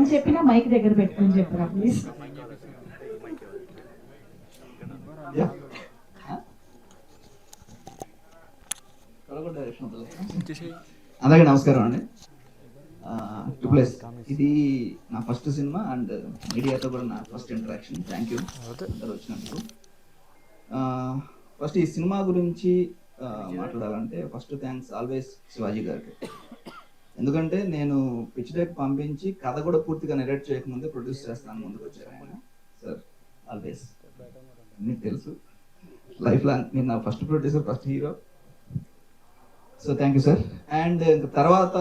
ఏం చెప్పినా మైక్ దగ్గర పెట్టుకుని చెప్పరా ప్లీజ్. అందరికీ నమస్కారం అండి. ప్లస్ ఇది నా ఫస్ట్ సినిమా అండ్ మీడియాతో కూడా నా ఫస్ట్ ఇంటరాక్షన్. థ్యాంక్ యూ అందరూ వచ్చినందుకు. ఫస్ట్ ఈ సినిమా గురించి మాట్లాడాలంటే ఫస్ట్ థ్యాంక్స్ ఆల్వేస్ శివాజీ గారికి. ఎందుకంటే నేను పిచ్ డెక్ పంపించి కథ కూడా పూర్తిగా నెరేట్ చేయకముందే ప్రొడ్యూస్ చేస్తాను ముందుకు వచ్చారు ఆయన. సార్ ఆల్వేస్ మీకు తెలుసు, లైఫ్ లాంగ్ నేను నా first producer, first hero. So thank you sir. And తర్వాత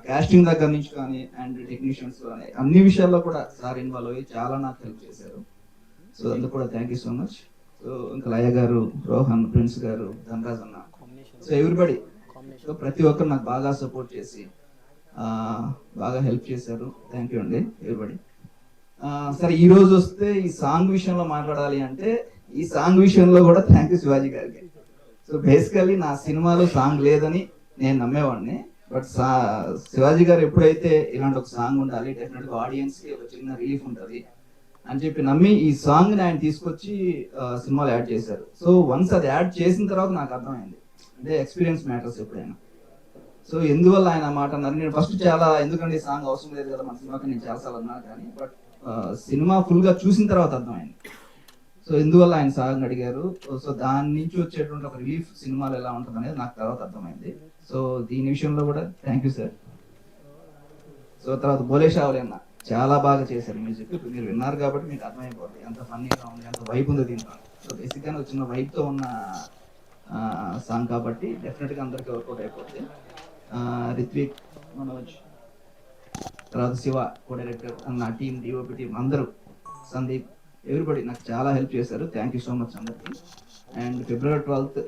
కాస్టింగ్ దగ్గర నుంచి కానీ అండ్ టెక్నీషియన్స్ కానీ అన్ని విషయాల్లో కూడా సార్ ఇన్వాల్వ్ అయ్యి చాలా నాకు హెల్ప్ చేశారు. సో అందుకు కూడా thank you so much. So ఇంకా లయ గారు, రోహన్, ప్రిన్స్ గారు, ధనరాజ్ అన్న, సో ఎవ్రీబడి, సో ప్రతి ఒక్కరు నాకు బాగా సపోర్ట్ చేసి బాగా హెల్ప్ చేశారు. థ్యాంక్ యూ అండి ఎవ్రీబడి. సరే ఈ రోజు వస్తే ఈ సాంగ్ విషయంలో మాట్లాడాలి అంటే ఈ సాంగ్ విషయంలో కూడా థ్యాంక్ యూ శివాజీ గారికి. సో బేసికల్లీ నా సినిమాలో సాంగ్ లేదని నేను నమ్మేవాడిని, బట్ శివాజీ గారు ఎప్పుడైతే ఇలాంటి ఒక సాంగ్ ఉండాలి, డెఫినెట్గా ఆడియన్స్కి ఒక చిన్న రిలీఫ్ ఉంటుంది అని చెప్పి నమ్మి ఈ సాంగ్ని ఆయన తీసుకొచ్చి సినిమాలో యాడ్ చేశారు. సో వన్స్ అది యాడ్ చేసిన తర్వాత నాకు అర్థమైంది అంటే ఎక్స్పీరియన్స్ మ్యాటర్స్ ఎప్పుడైనా. సో ఎందువల్ల ఆయన మాట అన్నారు, నేను ఫస్ట్ చాలా ఎందుకంటే సాంగ్ అవసరం లేదు కదా మన సినిమాకి నేను చాలాసార్లు అన్నా, కానీ బట్ సినిమా ఫుల్గా చూసిన తర్వాత అర్థమైంది. సో ఎందువల్ల ఆయన సాంగ్ అడిగారు, సో దాని నుంచి వచ్చేటువంటి ఒక రిలీఫ్ సినిమాలో ఎలా ఉంటుంది అనేది నాకు తర్వాత అర్థమైంది. సో దీని విషయంలో కూడా థ్యాంక్ యూ సార్. సో తర్వాత బోలే షావలి అన్న చాలా బాగా చేశారు మ్యూజిక్. మీరు విన్నారు కాబట్టి మీకు అర్థమైపోతుంది ఎంత ఫన్నీగా ఉంది, ఎంత వైబ్ ఉంది దీంట్లో. సో బేసిక్గా వచ్చిన వైబ్తో ఉన్న సాంగ్ కాబట్టి డెఫినెట్గా అందరికీ వర్కౌట్ అయిపోతుంది. రిత్విక్, మనోజ్, తర్వాత శివ కో డైరెక్టర్, నా టీం, డిఓపి టీం అందరూ, సందీప్, ఎవ్రీబడి నాకు చాలా హెల్ప్ చేశారు. థ్యాంక్ యూ సో మచ్ అందరికి. అండ్ February 12th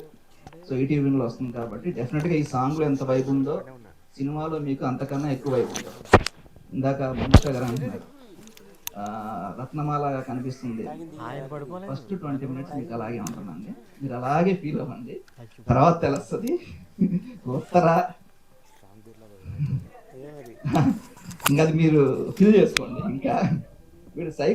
సో ఈటీవీలో వస్తుంది కాబట్టి డెఫినెట్గా ఈ సాంగ్లో ఎంత వైబ్ ఉందో సినిమాలో మీకు అంతకన్నా ఎక్కువ వైబ్ ఉంటుంది. ఇందాక మనుష గారు అంటున్నారు రత్నమాల కనిపిస్తుంది, ఫస్ట్ 20 minutes మీకు అలాగే ఉంటుందండి, మీరు అలాగే ఫీల్ అవ్వండి, తర్వాత తెలుస్తుంది వస్తారా ఇంకా అది మీరు ఫీల్ చేసుకోండి. ఇంకా మీరు